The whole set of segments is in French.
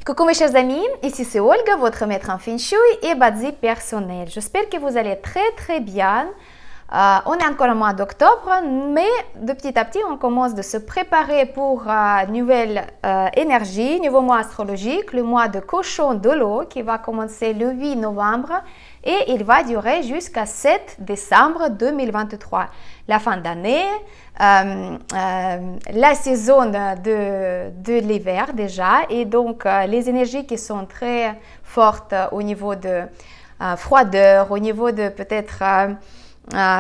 Coucou mes chers amis, ici c'est Olga, votre maître en Feng Shui et Bazi personnel. J'espère que vous allez très bien. On est encore au mois d'octobre, mais de petit à petit, on commence de se préparer pour nouvelle énergie, nouveau mois astrologique, le mois de cochon de l'eau qui va commencer le 8 novembre et il va durer jusqu'à 7 décembre 2023. La fin d'année, la saison de l'hiver déjà, et donc les énergies qui sont très fortes au niveau de froideur, au niveau de peut-être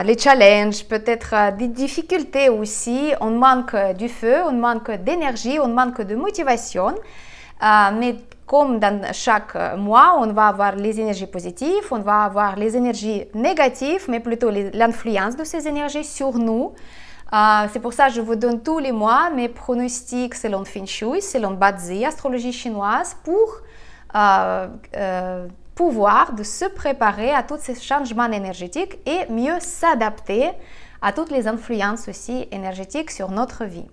les challenges, peut-être des difficultés aussi, on manque du feu, on manque d'énergie, on manque de motivation, mais comme dans chaque mois, on va avoir les énergies positives, on va avoir les énergies négatives, mais plutôt l'influence de ces énergies sur nous. C'est pour ça que je vous donne tous les mois mes pronostics selon Feng Shui, selon Bazi, astrologie chinoise, pour pouvoir de se préparer à tous ces changements énergétiques et mieux s'adapter à toutes les influences aussi énergétiques sur notre vie.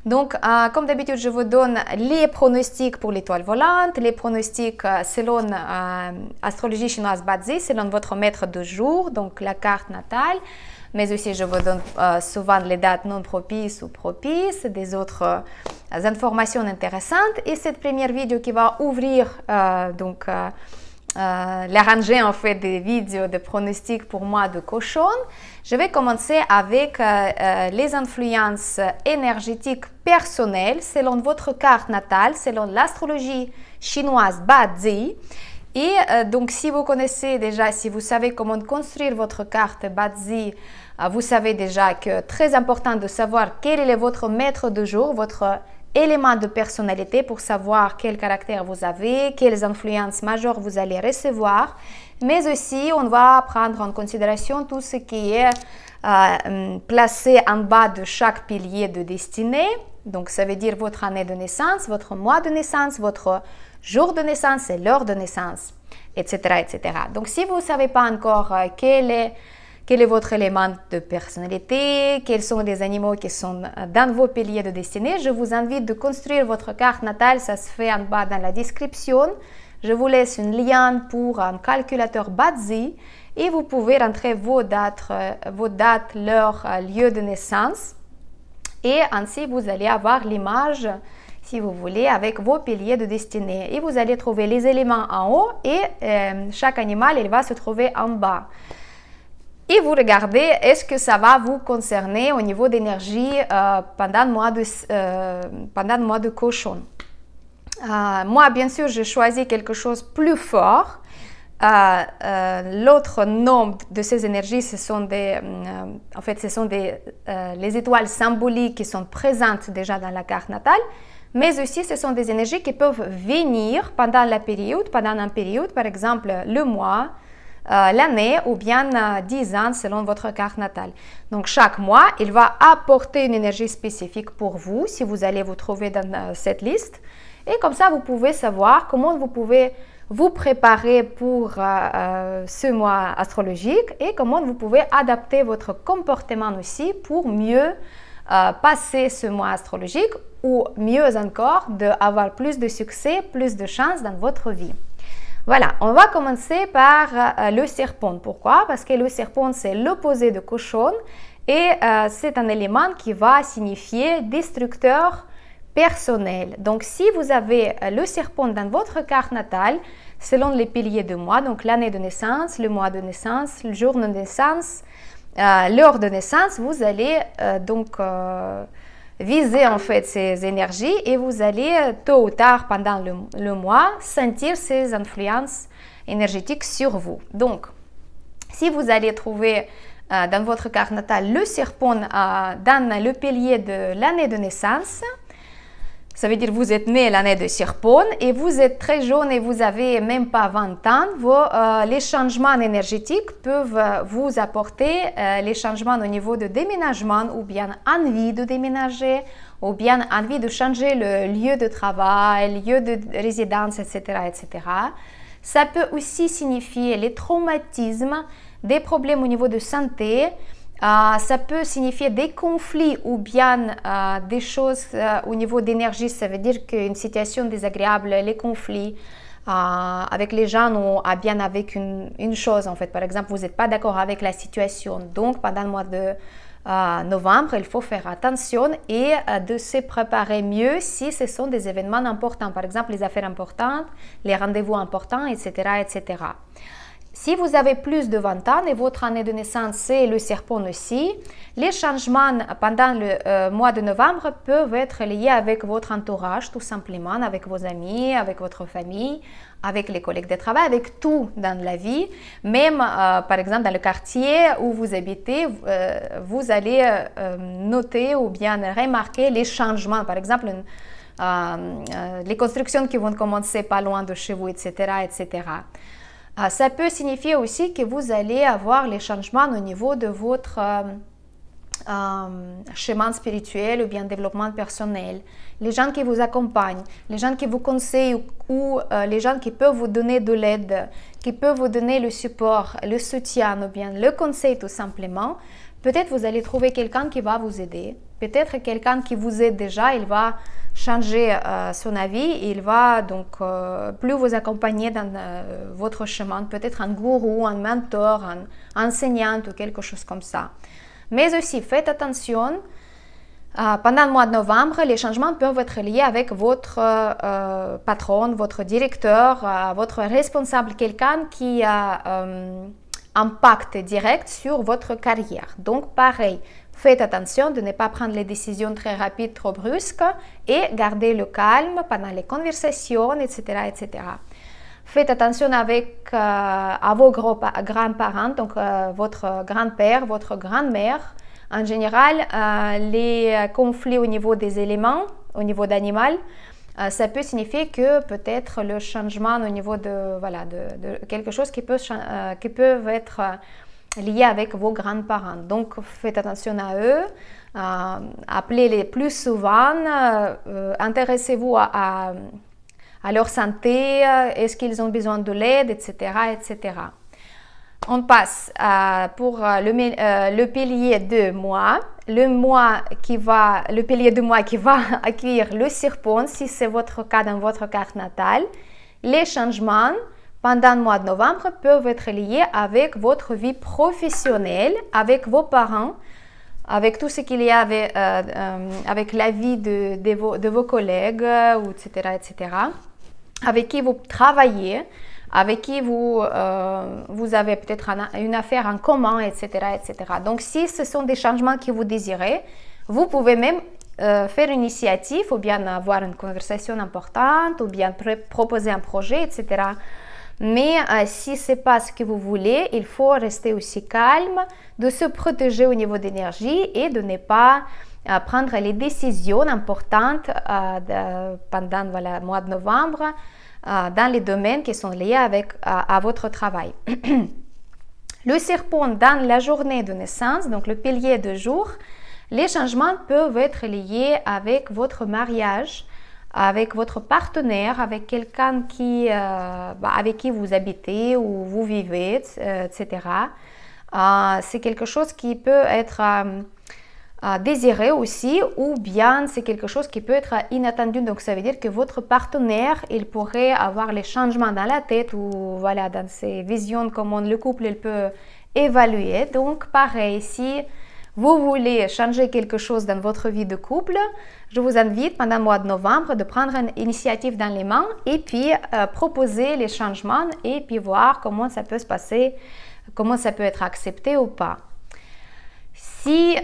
Donc, comme d'habitude, je vous donne les pronostics pour l'étoile volante, les pronostics selon astrologie chinoise Bazi, selon votre maître de jour, donc la carte natale, mais aussi je vous donne souvent les dates non propices ou propices, des autres informations intéressantes. Et cette première vidéo qui va ouvrir la rangée en fait des vidéos de pronostics pour moi de cochon. Je vais commencer avec les influences énergétiques personnelles selon votre carte natale, selon l'astrologie chinoise Bazi. Et donc si vous connaissez déjà, si vous savez comment construire votre carte Bazi, vous savez déjà que très important de savoir quel est votre maître de jour, votre éléments de personnalité pour savoir quel caractère vous avez, quelles influences majeures vous allez recevoir, mais aussi on va prendre en considération tout ce qui est placé en bas de chaque pilier de destinée. Donc ça veut dire votre année de naissance, votre mois de naissance, votre jour de naissance et l'heure de naissance, etc., etc. Donc si vous ne savez pas encore quel est votre élément de personnalité, quels sont les animaux qui sont dans vos piliers de destinée. Je vous invite de construire votre carte natale, ça se fait en bas dans la description. Je vous laisse un lien pour un calculateur Bazi et vous pouvez rentrer vos dates, leur lieu de naissance. Et ainsi, vous allez avoir l'image, si vous voulez, avec vos piliers de destinée. Et vous allez trouver les éléments en haut et chaque animal, il va se trouver en bas. Et vous regardez, est-ce que ça va vous concerner au niveau d'énergie pendant le mois de cochon. Moi, bien sûr, j'ai choisi quelque chose de plus fort. L'autre nom de ces énergies, ce sont les étoiles symboliques qui sont présentes déjà dans la carte natale, mais aussi ce sont des énergies qui peuvent venir pendant une période, par exemple le mois, l'année ou bien 10 ans selon votre carte natale. Donc chaque mois, il va apporter une énergie spécifique pour vous si vous allez vous trouver dans cette liste. Et comme ça, vous pouvez savoir comment vous pouvez vous préparer pour ce mois astrologique et comment vous pouvez adapter votre comportement aussi pour mieux passer ce mois astrologique ou mieux encore d'avoir plus de succès, plus de chance dans votre vie. Voilà, on va commencer par le serpent. Pourquoi? Parce que le serpent, c'est l'opposé de cochon et c'est un élément qui va signifier destructeur personnel. Donc, si vous avez le serpent dans votre carte natale, selon les piliers de mois, donc l'année de naissance, le mois de naissance, le jour de naissance, l'heure de naissance, vous allez viser en fait ces énergies et vous allez tôt ou tard pendant le mois sentir ces influences énergétiques sur vous. Donc, si vous allez trouver dans votre carte natale le serpent dans le pilier de l'année de naissance, ça veut dire que vous êtes né l'année de serpent et vous êtes très jeune et vous n'avez même pas 20 ans, les changements énergétiques peuvent vous apporter les changements au niveau de déménagement ou bien envie de déménager ou bien envie de changer le lieu de travail, lieu de résidence, etc., etc. Ça peut aussi signifier les traumatismes, des problèmes au niveau de santé, Ça peut signifier des conflits ou bien des choses au niveau d'énergie. Ça veut dire qu'une situation désagréable, les conflits avec les gens ou bien avec une chose en fait. Par exemple, vous n'êtes pas d'accord avec la situation. Donc, pendant le mois de novembre, il faut faire attention et de se préparer mieux si ce sont des événements importants. Par exemple, les affaires importantes, les rendez-vous importants, etc., etc. Si vous avez plus de 20 ans et votre année de naissance c'est le serpent aussi, les changements pendant le mois de novembre peuvent être liés avec votre entourage tout simplement, avec vos amis, avec votre famille, avec les collègues de travail, avec tout dans la vie. Même par exemple dans le quartier où vous habitez, vous allez noter ou bien remarquer les changements. Par exemple, les constructions qui vont commencer pas loin de chez vous, etc., etc. Ça peut signifier aussi que vous allez avoir les changements au niveau de votre chemin spirituel ou bien développement personnel. Les gens qui vous accompagnent, les gens qui vous conseillent ou les gens qui peuvent vous donner de l'aide, qui peuvent vous donner le support, le soutien ou bien le conseil tout simplement. Peut-être vous allez trouver quelqu'un qui va vous aider. Peut-être quelqu'un qui vous aide déjà, il va changer son avis, il va donc plus vous accompagner dans votre chemin, peut-être un gourou, un mentor, un enseignant ou quelque chose comme ça. Mais aussi, faites attention, pendant le mois de novembre, les changements peuvent être liés avec votre patron, votre directeur, votre responsable, quelqu'un qui a impact direct sur votre carrière. Donc, pareil. Faites attention de ne pas prendre les décisions très rapides, trop brusques et gardez le calme pendant les conversations, etc. etc. Faites attention à vos grands-parents, donc votre grand-père, votre grand-mère. En général, les conflits au niveau des éléments, au niveau d'animal, ça peut signifier que peut-être le changement au niveau de quelque chose qui peut être liés avec vos grands-parents. Donc, faites attention à eux, appelez-les plus souvent, intéressez-vous à leur santé, est-ce qu'ils ont besoin de l'aide, etc., etc. On passe pour le pilier de mois. Le pilier de mois qui va accueillir le serpent, si c'est votre cas dans votre carte natale. Les changements pendant le mois de novembre peuvent être liés avec votre vie professionnelle, avec vos parents, avec tout ce qu'il y a avec la vie de vos collègues, etc., etc., avec qui vous travaillez, avec qui vous avez peut-être une affaire en commun, etc., etc. Donc, si ce sont des changements que vous désirez, vous pouvez même faire une initiative ou bien avoir une conversation importante ou bien proposer un projet, etc. Mais si ce n'est pas ce que vous voulez, il faut rester aussi calme, de se protéger au niveau d'énergie et de ne pas prendre les décisions importantes pendant le mois de novembre dans les domaines qui sont liés à votre travail. Le serpent dans la journée de naissance, donc le pilier de jour, les changements peuvent être liés avec votre mariage, avec votre partenaire, avec quelqu'un avec qui vous habitez ou vous vivez, etc. C'est quelque chose qui peut être désiré aussi, ou bien c'est quelque chose qui peut être inattendu. Donc ça veut dire que votre partenaire, il pourrait avoir les changements dans la tête ou voilà, dans ses visions, comment le couple il peut évaluer. Donc pareil, si vous voulez changer quelque chose dans votre vie de couple, je vous invite pendant le mois de novembre de prendre une initiative dans les mains et puis proposer les changements et puis voir comment ça peut se passer, comment ça peut être accepté ou pas. Si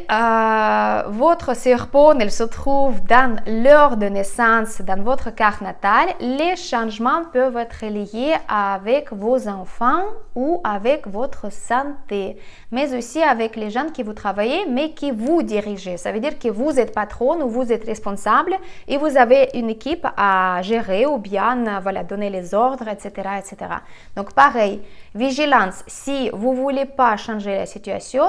votre serpent elle se trouve dans l'heure de naissance dans votre carte natale, les changements peuvent être liés avec vos enfants ou avec votre santé, mais aussi avec les gens qui vous travaillez, mais qui vous dirigez. Ça veut dire que vous êtes patron ou vous êtes responsable et vous avez une équipe à gérer ou bien donner les ordres, etc., etc. Donc pareil, vigilance, si vous ne voulez pas changer la situation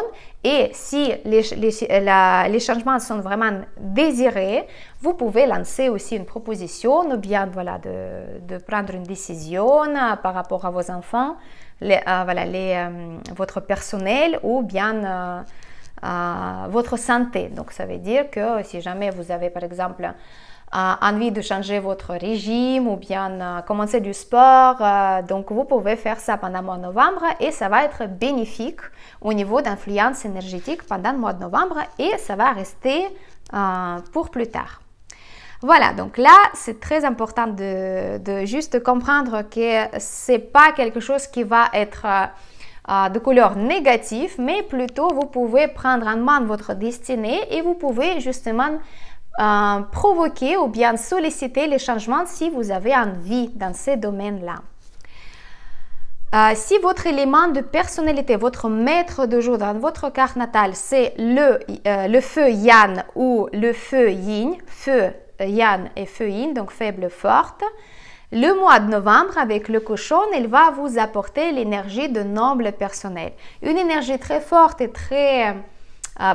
et si les changements sont vraiment désirés, vous pouvez lancer aussi une proposition ou bien de prendre une décision par rapport à vos enfants, votre personnel ou bien votre santé. Donc ça veut dire que si jamais vous avez par exemple envie de changer votre régime ou bien commencer du sport, donc vous pouvez faire ça pendant le mois de novembre et ça va être bénéfique au niveau d'influence énergétique pendant le mois de novembre et ça va rester pour plus tard. Voilà, donc là, c'est très important de juste comprendre que c'est pas quelque chose qui va être de couleur négative, mais plutôt vous pouvez prendre en main votre destinée et vous pouvez justement provoquer ou bien solliciter les changements si vous avez envie dans ces domaines-là. Si votre élément de personnalité, votre maître de jour dans votre carte natale, c'est le feu Yang ou le feu Yin, feu Yang et feu Yin, donc faible, forte, le mois de novembre avec le cochon, il va vous apporter l'énergie de noble personnel. Une énergie très forte et très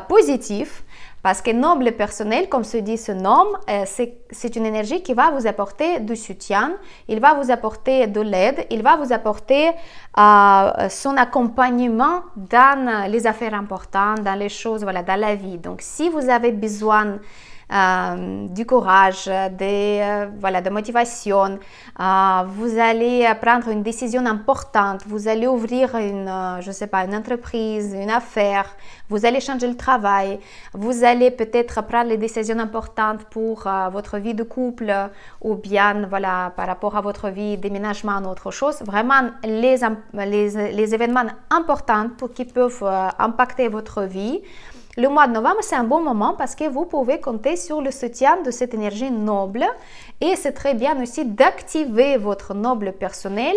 positive. Parce que noble personnel, comme se dit ce nom, c'est une énergie qui va vous apporter du soutien, il va vous apporter de l'aide, il va vous apporter son accompagnement dans les affaires importantes, dans les choses, voilà, dans la vie. Donc, si vous avez besoin du courage, de motivation, vous allez prendre une décision importante, vous allez ouvrir une entreprise, une affaire, vous allez changer le travail, vous allez peut-être prendre les décisions importantes pour votre vie de couple ou bien par rapport à votre vie déménagement ou autre chose. Vraiment, les événements importants qui peuvent impacter votre vie. Le mois de novembre, c'est un bon moment parce que vous pouvez compter sur le soutien de cette énergie noble et c'est très bien aussi d'activer votre noble personnel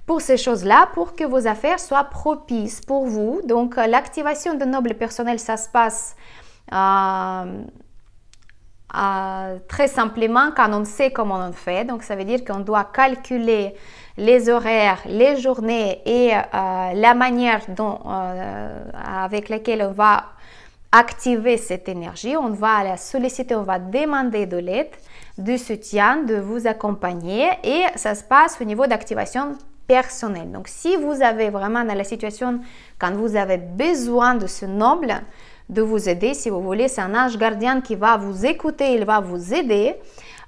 pour ces choses-là, pour que vos affaires soient propices pour vous. Donc, l'activation de noble personnel, ça se passe très simplement quand on sait comment on fait. Donc, ça veut dire qu'on doit calculer les horaires, les journées et la manière avec laquelle on va activer cette énergie, on va la solliciter, on va demander de l'aide, du soutien, de vous accompagner et ça se passe au niveau d'activation personnelle. Donc, si vous avez vraiment dans la situation quand vous avez besoin de ce noble, de vous aider, si vous voulez, c'est un ange gardien qui va vous écouter, il va vous aider.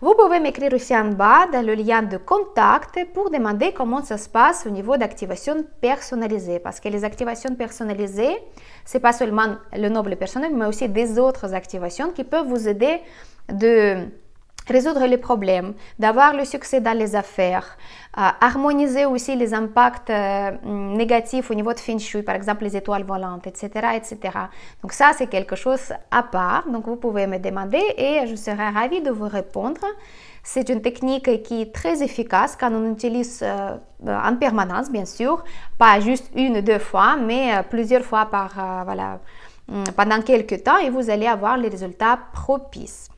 Vous pouvez m'écrire aussi en bas dans le lien de contact pour demander comment ça se passe au niveau d'activation personnalisée. Parce que les activations personnalisées, ce n'est pas seulement le noble personnel, mais aussi des autres activations qui peuvent vous aider de résoudre les problèmes, d'avoir le succès dans les affaires, harmoniser aussi les impacts négatifs au niveau de Feng Shui, par exemple les étoiles volantes, etc., etc. Donc ça, c'est quelque chose à part. Donc vous pouvez me demander et je serai ravie de vous répondre. C'est une technique qui est très efficace quand on utilise en permanence, bien sûr, pas juste une ou deux fois, mais plusieurs fois pendant quelques temps et vous allez avoir les résultats propices.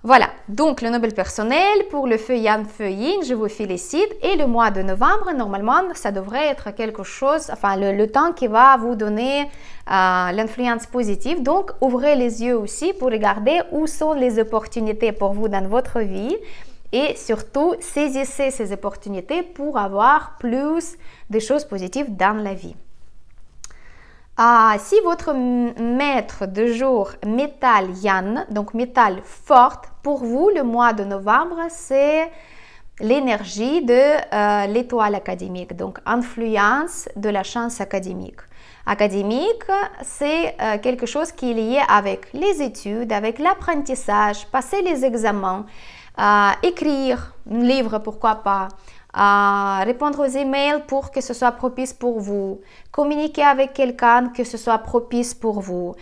Voilà, donc le noble personnel pour le feu Yang, feu Yin, je vous félicite. Et le mois de novembre, normalement, ça devrait être quelque chose, enfin le temps qui va vous donner l'influence positive. Donc, ouvrez les yeux aussi pour regarder où sont les opportunités pour vous dans votre vie. Et surtout, saisissez ces opportunités pour avoir plus de choses positives dans la vie. Si votre maître de jour métal Yang, donc métal forte, pour vous le mois de novembre, c'est l'énergie de l'étoile académique, donc influence de la chance académique. Académique, c'est quelque chose qui est lié avec les études, avec l'apprentissage, passer les examens, écrire un livre, pourquoi pas, répondre aux emails pour que ce soit propice pour vous, communiquer avec quelqu'un que ce soit propice pour vous,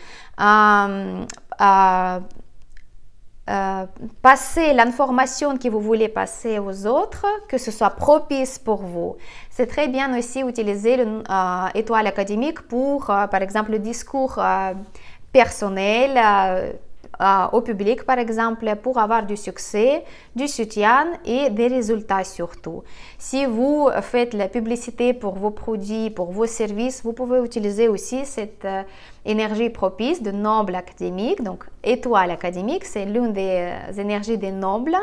passer l'information que vous voulez passer aux autres, que ce soit propice pour vous. C'est très bien aussi utiliser l'étoile académique pour, par exemple, le discours personnel au public, par exemple, pour avoir du succès, du soutien et des résultats surtout. Si vous faites la publicité pour vos produits, pour vos services, vous pouvez utiliser aussi cette énergie propice de noble académique. Donc, étoile académique, c'est l'une des énergies des nobles.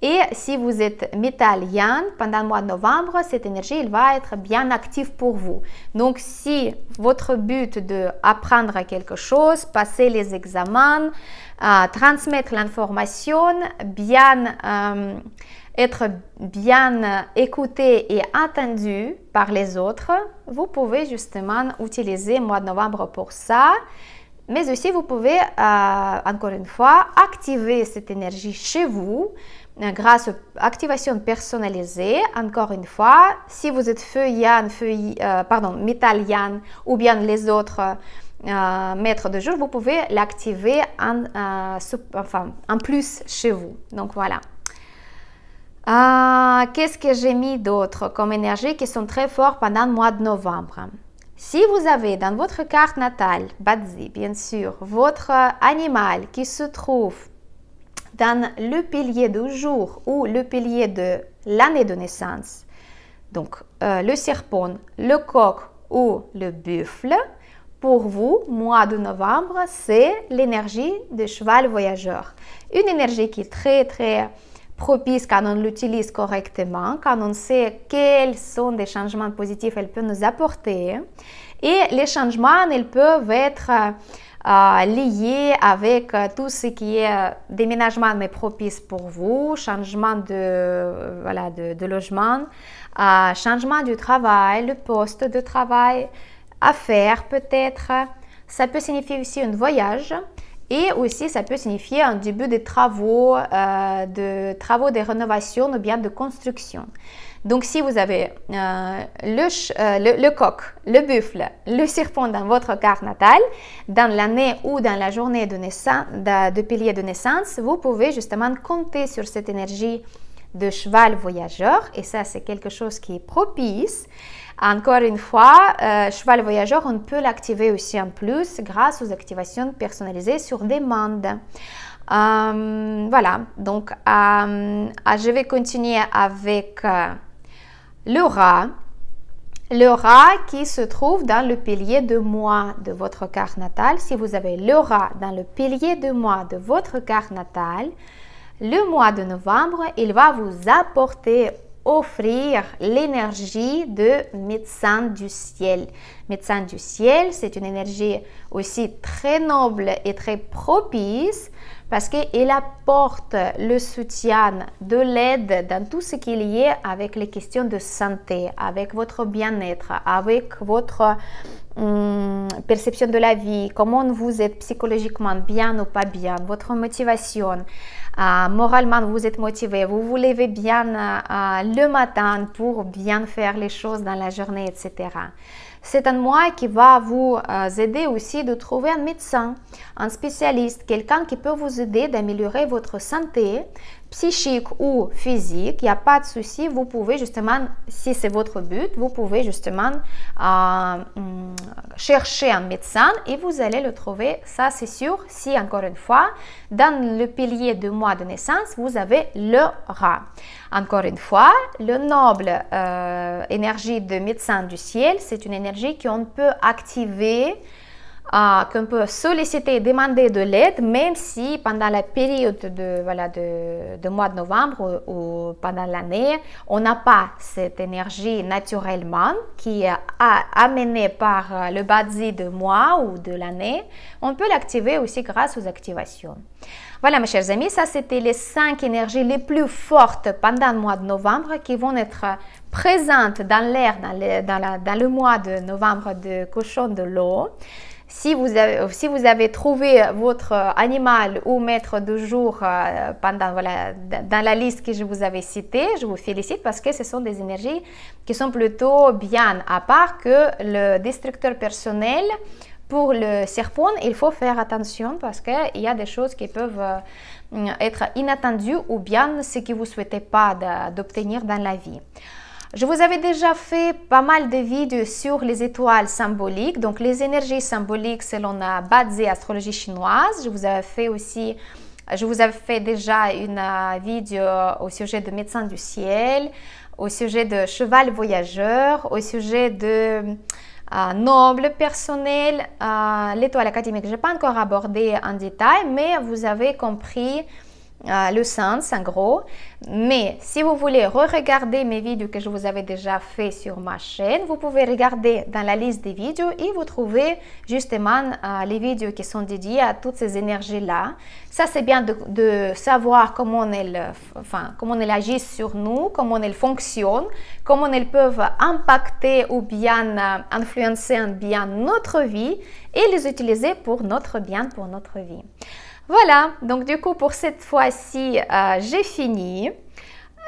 Et si vous êtes métal yang, pendant le mois de novembre, cette énergie elle va être bien active pour vous. Donc, si votre but de apprendre quelque chose, passer les examens, transmettre l'information, être bien écouté et entendu par les autres, vous pouvez justement utiliser le mois de novembre pour ça. Mais aussi, vous pouvez, encore une fois, activer cette énergie chez vous grâce à activation personnalisée. Encore une fois, si vous êtes feu yang, métal yang ou bien les autres maîtres de jour, vous pouvez l'activer en plus chez vous. Donc voilà. Qu'est-ce que j'ai mis d'autre comme énergie qui sont très forts pendant le mois de novembre? Si vous avez dans votre carte natale, Badzi, bien sûr, votre animal qui se trouve dans le pilier du jour ou le pilier de l'année de naissance, donc le serpent, le coq ou le buffle, pour vous, mois de novembre, c'est l'énergie du cheval voyageur. Une énergie qui est très, très propice quand on l'utilise correctement, quand on sait quels sont des changements positifs elle peut nous apporter. Et les changements, ils peuvent être liés avec tout ce qui est déménagement mais propice pour vous, changement de logement, changement du travail, le poste de travail, affaires peut-être. Ça peut signifier aussi un voyage. Et aussi, ça peut signifier un début de travaux de rénovation ou bien de construction. Donc, si vous avez le coq, le buffle, le serpent dans votre carte natale, dans l'année ou dans la journée de pilier de naissance, vous pouvez justement compter sur cette énergie de cheval voyageur. Et ça, c'est quelque chose qui est propice. Encore une fois, cheval voyageur, on peut l'activer aussi en plus grâce aux activations personnalisées sur demande. Voilà, donc je vais continuer avec le rat. Le rat qui se trouve dans le pilier de mois de votre carte natale. Si vous avez le rat dans le pilier de mois de votre carte natale, le mois de novembre, il va vous offrir l'énergie de médecin du ciel. Médecin du ciel, c'est une énergie aussi très noble et très propice parce qu'elle apporte le soutien, de l'aide dans tout ce qui est lié avec les questions de santé, avec votre bien-être, avec votre perception de la vie, comment vous êtes psychologiquement bien ou pas bien, votre motivation. Moralement, vous êtes motivé, vous vous levez bien le matin pour bien faire les choses dans la journée, etc. C'est un mois qui va vous aider aussi de trouver un médecin, un spécialiste, quelqu'un qui peut vous aider d'améliorer votre santé psychique ou physique. Il n'y a pas de souci, vous pouvez justement, si c'est votre but, vous pouvez justement chercher un médecin et vous allez le trouver, ça c'est sûr, si encore une fois, dans le pilier de mois de naissance, vous avez le rat. Encore une fois, le noble énergie de médecin du ciel, c'est une énergie qu'on peut activer, qu'on peut solliciter et demander de l'aide, même si pendant la période de mois de novembre ou pendant l'année, on n'a pas cette énergie naturellement qui est amenée par le Badzi de mois ou de l'année. On peut l'activer aussi grâce aux activations. Voilà mes chers amis, ça c'était les 5 énergies les plus fortes pendant le mois de novembre qui vont être présentes dans l'air dans le mois de novembre de cochon de l'eau. Si vous avez trouvé votre animal ou maître de jour dans la liste que je vous avais citée, je vous félicite parce que ce sont des énergies qui sont plutôt bien, à part que le destructeur personnel, pour le serpent, il faut faire attention parce qu'il y a des choses qui peuvent être inattendues ou bien ce que vous ne souhaitez pas d'obtenir dans la vie. Je vous avais déjà fait pas mal de vidéos sur les étoiles symboliques, donc les énergies symboliques selon la Badzi astrologie chinoise. Je vous avais fait déjà une vidéo au sujet de médecin du ciel, au sujet de cheval voyageur, au sujet de noble personnel, l'étoile académique. Je n'ai pas encore abordé en détail, mais vous avez compris le sens en gros. Mais si vous voulez re-regarder mes vidéos que je vous avais déjà fait sur ma chaîne, vous pouvez regarder dans la liste des vidéos et vous trouvez justement les vidéos qui sont dédiées à toutes ces énergies-là. Ça, c'est bien de savoir comment elles agissent sur nous, comment elles fonctionnent, comment elles peuvent impacter ou bien influencer en bien notre vie et les utiliser pour notre bien, pour notre vie. Voilà, donc du coup pour cette fois-ci, j'ai fini.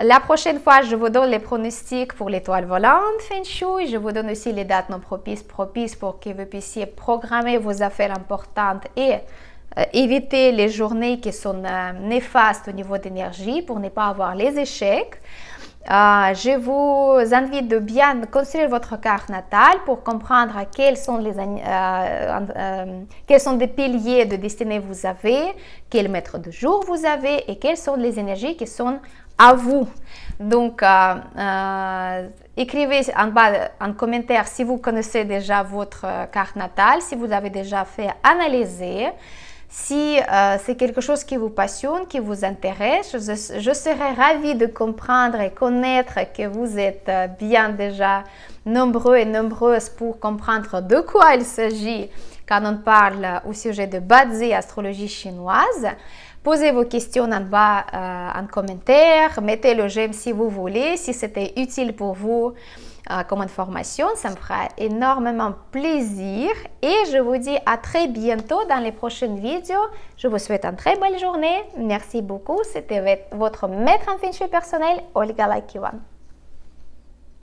La prochaine fois, je vous donne les pronostics pour l'étoile volante Feng Shui. Je vous donne aussi les dates non propices pour que vous puissiez programmer vos affaires importantes et éviter les journées qui sont néfastes au niveau d'énergie pour ne pas avoir les échecs. Je vous invite de bien construire votre carte natale pour comprendre quels sont des piliers de destinée vous avez, quel maître de jour vous avez et quelles sont les énergies qui sont à vous. Donc, écrivez en bas en commentaire si vous connaissez déjà votre carte natale, si vous avez déjà fait analyser. Si c'est quelque chose qui vous passionne, qui vous intéresse, je serais ravie de comprendre et connaître que vous êtes bien déjà nombreux et nombreuses pour comprendre de quoi il s'agit quand on parle au sujet de Bazi, astrologie chinoise. Posez vos questions en bas en commentaire, mettez le j'aime si vous voulez, si c'était utile pour vous comme information, ça me fera énormément plaisir et je vous dis à très bientôt dans les prochaines vidéos. Je vous souhaite une très belle journée. Merci beaucoup. C'était votre maître en Feng Shui personnel, Olga Lakiwan.